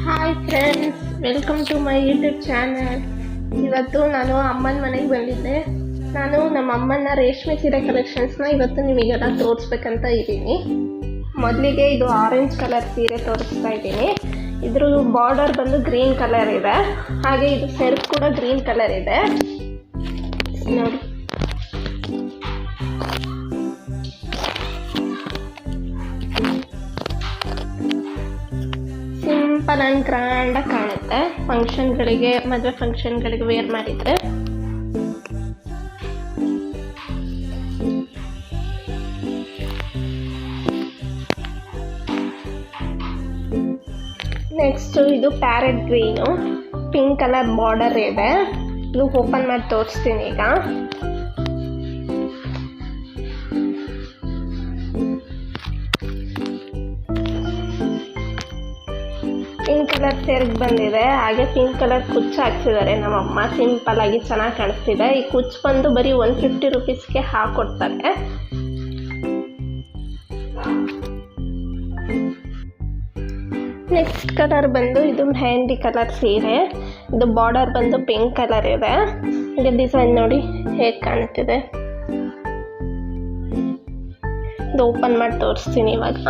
Hi friends, welcome to my YouTube channel. ಇವತ್ತು ನಾನು ಅಮ್ಮನ ಮನೆಗೆ ಬಂದಿದ್ದೆ. ನಾನು ನಮ್ಮ ಅಮ್ಮನ ರೇಷ್ಮೆ ಸೀರೆ ಕಲೆಕ್ಷನ್ಸ್ನ ಇವತ್ತು ನಿಮಗೆಲ್ಲ ತೋರಿಸ್ಬೇಕಂತ ಇದ್ದೀನಿ. ಮೊದಲಿಗೆ ಇದು ಆರೆಂಜ್ ಕಲರ್ ಸೀರೆ ತೋರಿಸ್ತಾ ಇದ್ದೀನಿ. ಇದ್ರ ಬಾರ್ಡರ್ ಬಂದು ಗ್ರೀನ್ ಕಲರ್ ಇದೆ, ಹಾಗೆ ಇದು ಸೆಲ್ಫ್ ಕೂಡ ಗ್ರೀನ್ ಕಲರ್ ಇದೆ ನೋಡಿ. ಸಿಂಪಲ್ ಆ್ಯಂಡ್ ಗ್ರ್ಯಾಂಡಾಗಿ ಕಾಣುತ್ತೆ. ಫಂಕ್ಷನ್ಗಳಿಗೆ, ಮದುವೆ ಫಂಕ್ಷನ್ಗಳಿಗೆ ವೇರ್ ಮಾಡಿದರೆ. ನೆಕ್ಸ್ಟು ಇದು parrot green, pink colour border ಇದೆ. ಇದು ಓಪನ್ ಮಾಡಿ ತೋರಿಸ್ತೀನಿ ಈಗ. ಪಿಂಕ್ ಕಲರ್ ಸೆರಗ್ ಬಂದಿದೆ, ಹಾಗೆ ಪಿಂಕ್ ಕಲರ್ ಕುಚ್ಚು ಹಾಕ್ಸಿದ್ದಾರೆ ನಮ್ಮಮ್ಮ. ಸಿಂಪಲ್ ಆಗಿ ಚೆನ್ನಾಗಿ ಕಾಣಿಸ್ತಿದೆ. ಈ ಕುಚ್ಚು ಬಂದು ಬರೀ 150 ರುಪೀಸ್ಗೆ ಹಾಕೊಡ್ತಾರೆ. ನೆಕ್ಸ್ಟ್ ಕಲರ್ ಬಂದು ಇದು ಮೆಹಂದಿ ಕಲರ್ ಸೀರೆ. ಇದು ಬಾರ್ಡರ್ ಬಂದು ಪಿಂಕ್ ಕಲರ್ ಇದೆ. ಈಗ ಡಿಸೈನ್ ನೋಡಿ ಹೇಗೆ ಕಾಣುತ್ತಿದೆ. ಇದು ಓಪನ್ ಮಾಡಿ ತೋರಿಸ್ತೀನಿ ಇವಾಗ.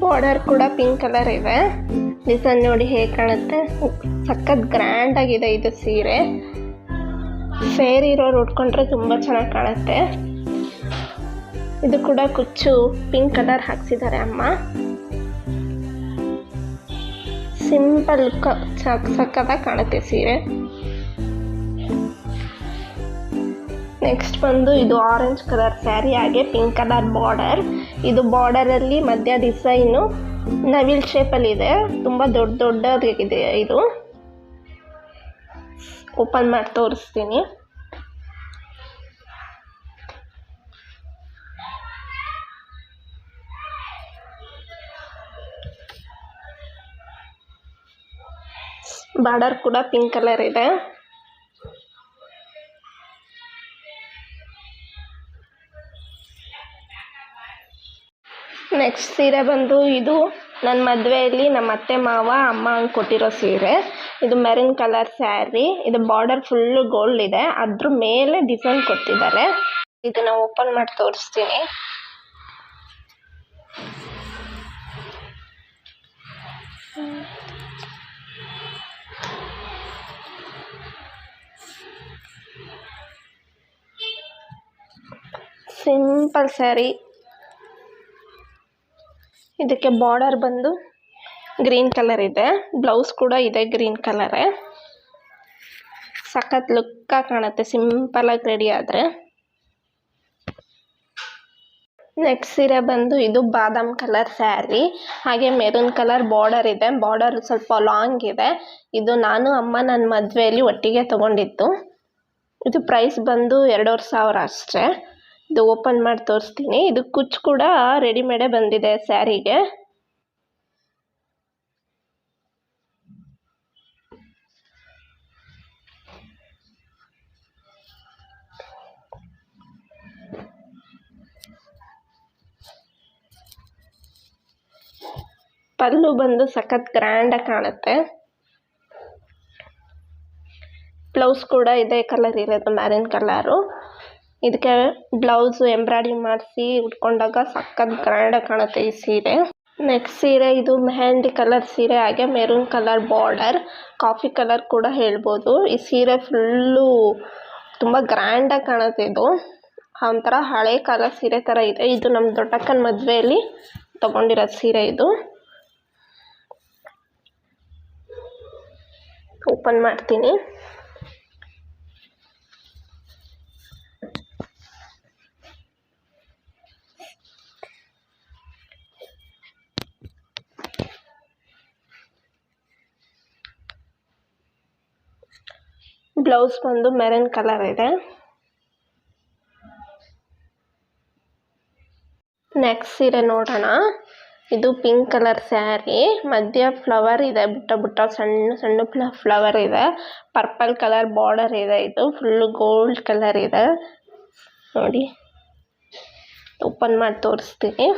ಬಾರ್ಡರ್ ಕೂಡ ಪಿಂಕ್ ಕಲರ್ ಇದೆ. ಡಿಸೈನ್ ನೋಡಿ ಹೇಗೆ ಕಾಣುತ್ತೆ. ಸಖತ್ ಗ್ರ್ಯಾಂಡ್ ಆಗಿದೆ ಇದು ಸೀರೆ. ಫೇರ್ ಇರೋರು ಉಟ್ಕೊಂಡ್ರೆ ತುಂಬ ಚೆನ್ನಾಗಿ ಕಾಣುತ್ತೆ. ಇದು ಕೂಡ ಕುಚ್ಚು ಪಿಂಕ್ ಕಲರ್ ಹಾಕ್ಸಿದ್ದಾರೆ ಅಮ್ಮ. ಸಿಂಪಲ್ ಸಖತ್ತಾಗಿ ಕಾಣುತ್ತೆ ಸೀರೆ. ನೆಕ್ಸ್ಟ್ ಬಂದು ಇದು ಆರೆಂಜ್ ಕಲರ್ ಸ್ಯಾರಿ, ಹಾಗೆ ಪಿಂಕ್ ಕಲರ್ ಬಾರ್ಡರ್. ಇದು ಬಾರ್ಡರಲ್ಲಿ ಮಧ್ಯ ಡಿಸೈನು ನವಿಲ್ ಶೇಪಲ್ಲಿ ಇದೆ. ತುಂಬ ದೊಡ್ಡದಾಗಿದೆ ಇದು. ಓಪನ್ ಮಾಡಿ ತೋರಿಸ್ತೀನಿ. ಬಾರ್ಡರ್ ಕೂಡ ಪಿಂಕ್ ಕಲರ್ ಇದೆ. ನೆಕ್ಸ್ಟ್ ಸೀರೆ ಬಂದು ಇದು ನನ್ನ ಮದುವೆಯಲ್ಲಿ ನಮ್ಮ ಅತ್ತೆ ಮಾವ ಅಮ್ಮ ಹಂಗೆ ಕೊಟ್ಟಿರೋ ಸೀರೆ. ಇದು ಮೆರೂನ್ ಕಲರ್ ಸ್ಯಾರಿ. ಇದು ಬಾರ್ಡರ್ ಫುಲ್ಲು ಗೋಲ್ಡ್ ಇದೆ, ಅದ್ರ ಮೇಲೆ ಡಿಸೈನ್ ಕೊಟ್ಟಿದ್ದಾರೆ. ಇದನ್ನು ಓಪನ್ ಮಾಡಿ ತೋರಿಸ್ತೀನಿ. ಸಿಂಪಲ್ ಸ್ಯಾರಿ. ಇದಕ್ಕೆ ಬಾರ್ಡರ್ ಬಂದು ಗ್ರೀನ್ ಕಲರ್ ಇದೆ. ಬ್ಲೌಸ್ ಕೂಡ ಇದೆ ಗ್ರೀನ್ ಕಲರೇ. ಸಖತ್ ಲುಕ್ಕಾಗಿ ಕಾಣುತ್ತೆ ಸಿಂಪಲಾಗಿ ರೆಡಿ ಆದರೆ. ನೆಕ್ಸ್ಟ್ ಸೀರೆ ಬಂದು ಇದು ಬಾದಾಮ್ ಕಲರ್ ಸ್ಯಾರಿ, ಹಾಗೆ ಮೆರೂನ್ ಕಲರ್ ಬಾರ್ಡರ್ ಇದೆ. ಬಾರ್ಡರ್ ಸ್ವಲ್ಪ ಲಾಂಗ್ ಇದೆ. ಇದು ನಾನು ಅಮ್ಮ ನನ್ನ ಮದುವೆಯಲ್ಲಿ ಒಟ್ಟಿಗೆ ತೊಗೊಂಡಿದ್ದು. ಇದು ಪ್ರೈಸ್ ಬಂದು 2500 ಅಷ್ಟೇ. ಇದು ಓಪನ್ ಮಾಡಿ ತೋರಿಸ್ತೀನಿ. ಇದು ಕುಚ್ಚು ಕೂಡ ರೆಡಿಮೇಡೇ ಬಂದಿದೆ ಸ್ಯಾರಿಗೆ. ಪಲ್ಲು ಬಂದು ಸಖತ್ ಗ್ರ್ಯಾಂಡಾಗಿ ಕಾಣುತ್ತೆ. ಬ್ಲೌಸ್ ಕೂಡ ಇದೇ ಕಲರ್ ಇರೋದು, ಮ್ಯಾರಿನ್ ಕಲರು. ಇದಕ್ಕೆ ಬ್ಲೌಸು ಎಂಬ್ರಾಯ್ಡಿಂಗ್ ಮಾಡಿಸಿ ಉಟ್ಕೊಂಡಾಗ ಸಖತ್ ಗ್ರ್ಯಾಂಡಾಗಿ ಕಾಣುತ್ತೆ ಈ ಸೀರೆ. ನೆಕ್ಸ್ಟ್ ಸೀರೆ ಇದು ಮೆಹಂದಿ ಕಲರ್ ಸೀರೆ, ಹಾಗೆ maroon colour border, coffee colour ಕೂಡ ಹೇಳ್ಬೋದು. ಈ ಸೀರೆ ಫುಲ್ಲು ತುಂಬ ಗ್ರ್ಯಾಂಡಾಗಿ ಕಾಣುತ್ತೆ. ಇದು ಒಂಥರ ಹಳೆ ಕಾಲ ಸೀರೆ ಥರ ಇದೆ. ಇದು ನಮ್ಮ ದೊಡ್ಡಕ್ಕನ ಮದುವೆಯಲ್ಲಿ ತೊಗೊಂಡಿರೋ ಸೀರೆ ಇದು. ಓಪನ್ ಮಾಡ್ತೀನಿ. ಬ್ಲೌಸ್ ಬಂದು ಮೆರೂನ್ ಕಲರ್ ಇದೆ. ನೆಕ್ಸ್ಟ್ ಸೀರೆ ನೋಡೋಣ. ಇದು ಪಿಂಕ್ ಕಲರ್ ಸ್ಯಾರಿ, ಮಧ್ಯ ಫ್ಲವರ್ ಇದೆ, ಬುಟ್ಟ ಸಣ್ಣ ಸಣ್ಣ ಫ್ಲವರ್ ಇದೆ, ಪರ್ಪಲ್ ಕಲರ್ ಬಾರ್ಡರ್ ಇದೆ. ಇದು ಫುಲ್ ಗೋಲ್ಡ್ ಕಲರ್ ಇದೆ ನೋಡಿ. ಓಪನ್ ಮಾಡಿ ತೋರಿಸ್ತೀನಿ.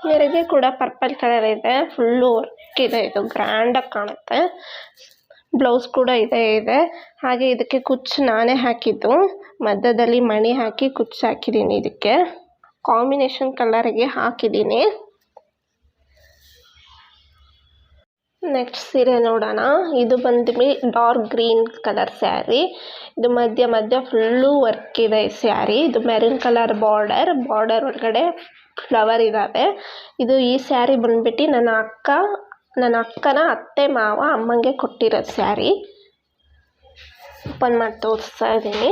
ನೆರಿಗೆ ಕೂಡ ಪರ್ಪಲ್ ಕಲರ್ ಇದೆ, ಫುಲ್ಲು ವರ್ಕ್ ಇದೆ. ಇದು ಗ್ರ್ಯಾಂಡಾಗಿ ಕಾಣುತ್ತೆ. ಬ್ಲೌಸ್ ಕೂಡ ಇದೆ. ಹಾಗೆ ಇದಕ್ಕೆ ಕುಚ್ಚು ನಾನೇ ಹಾಕಿದ್ದು, ಮಧ್ಯದಲ್ಲಿ ಮಣಿ ಹಾಕಿ ಕುಚ್ಚು ಹಾಕಿದ್ದೀನಿ. ಇದಕ್ಕೆ ಕಾಂಬಿನೇಷನ್ ಕಲರಿಗೆ ಹಾಕಿದ್ದೀನಿ. ನೆಕ್ಸ್ಟ್ ಸೀರೆ ನೋಡೋಣ. ಇದು ಬಂದ್ಬಿಟ್ಟು ಡಾರ್ಕ್ ಗ್ರೀನ್ ಕಲರ್ ಸ್ಯಾರಿ. ಇದು ಮಧ್ಯ ಫುಲ್ಲು ವರ್ಕ್ ಇದೆ ಈ ಸ್ಯಾರಿ. ಇದು ಮೆರೂನ್ ಕಲರ್ ಬಾರ್ಡರ್ ಒಳಗಡೆ ಫ್ಲವರ್ ಇದ್ದಾವೆ. ಈ ಸ್ಯಾರಿ ಬಂದ್ಬಿಟ್ಟು ನನ್ನ ಅಕ್ಕನ ಅತ್ತೆ ಮಾವ ಅಮ್ಮಂಗೆ ಕೊಟ್ಟಿರೋ ಸ್ಯಾರಿ. ಓಪನ್ ಮಾಡಿ ತೋರಿಸ್ತಾ ಇದ್ದೀನಿ.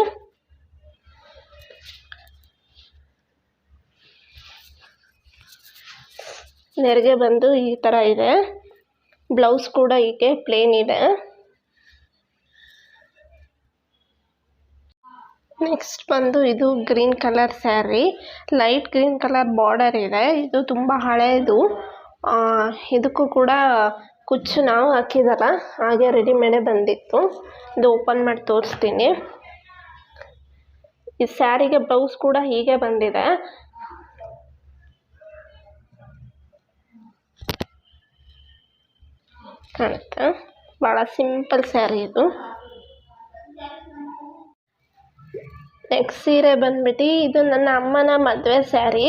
ನೆರಿಗೆ ಬಂದು ಈ ಥರ ಇದೆ. ಬ್ಲೌಸ್ ಕೂಡ ಹೀಗೆ ಪ್ಲೇನ್ ಇದೆ. ನೆಕ್ಸ್ಟ್ ಬಂದು ಇದು green colour sari, light green colour border ಇದೆ. ಇದು ತುಂಬ ಹಳೆಯದು. ಇದಕ್ಕೂ ಕೂಡ ಕುಚ್ಚು ನಾವು ಹಾಕಿದಲ್ಲ, ಹಾಗೆ ರೆಡಿಮೇಡೇ ಬಂದಿತ್ತು. ಇದು ಓಪನ್ ಮಾಡಿ ತೋರಿಸ್ತೀನಿ. ಈ ಸ್ಯಾರಿಗೆ ಬ್ಲೌಸ್ ಕೂಡ ಹೀಗೆ ಬಂದಿದೆ. ಕಾಣುತ್ತೆ, ಭಾಳ ಸಿಂಪಲ್ ಸ್ಯಾರಿ ಇದು. ನೆಕ್ಸ್ಟ್ ಸೀರೆ ಬಂದ್ಬಿಟ್ಟು ಇದು ನನ್ನ ಅಮ್ಮನ ಮದುವೆ ಸ್ಯಾರಿ,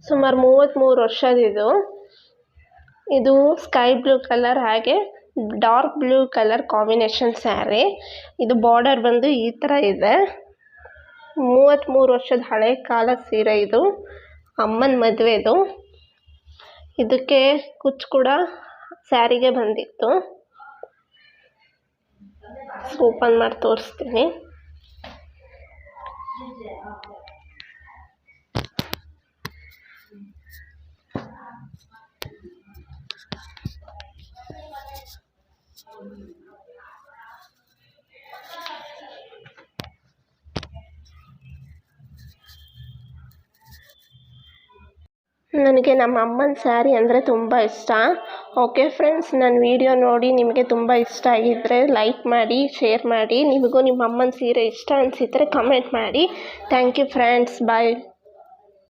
ಸುಮಾರು 33 ವರ್ಷದಿದು. ಇದು ಸ್ಕೈ ಬ್ಲೂ ಕಲರ್ ಹಾಗೆ dark blue colour combination sari. ಇದು ಬಾರ್ಡರ್ ಬಂದು ಈ ಥರ ಇದೆ. 33 ವರ್ಷದ ಹಳೆ ಕಾಲದ ಸೀರೆ ಇದು, ಅಮ್ಮನ ಮದುವೆದು. ಇದಕ್ಕೆ ಕುಚ್ಚು ಕೂಡ ಸ್ಯಾರಿಗೆ ಬಂದಿತ್ತು. ಓಪನ್ ಮಾಡಿ ತೋರಿಸ್ತೀನಿ. ನನಗೆ ನಮ್ಮ ಅಮ್ಮನ ಸ್ಯಾರಿ ಅಂದರೆ ತುಂಬ ಇಷ್ಟ. ಓಕೆ ಫ್ರೆಂಡ್ಸ್, ನನ್ನ ವಿಡಿಯೋ ನೋಡಿ ನಿಮಗೆ ತುಂಬ ಇಷ್ಟ ಆಗಿದ್ದರೆ ಲೈಕ್ ಮಾಡಿ, ಶೇರ್ ಮಾಡಿ. ನಿಮಗೂ ನಿಮ್ಮ ಅಮ್ಮನ ಸೀರೆ ಇಷ್ಟ ಅನಿಸಿದರೆ ಕಮೆಂಟ್ ಮಾಡಿ. Thank you friends, bye.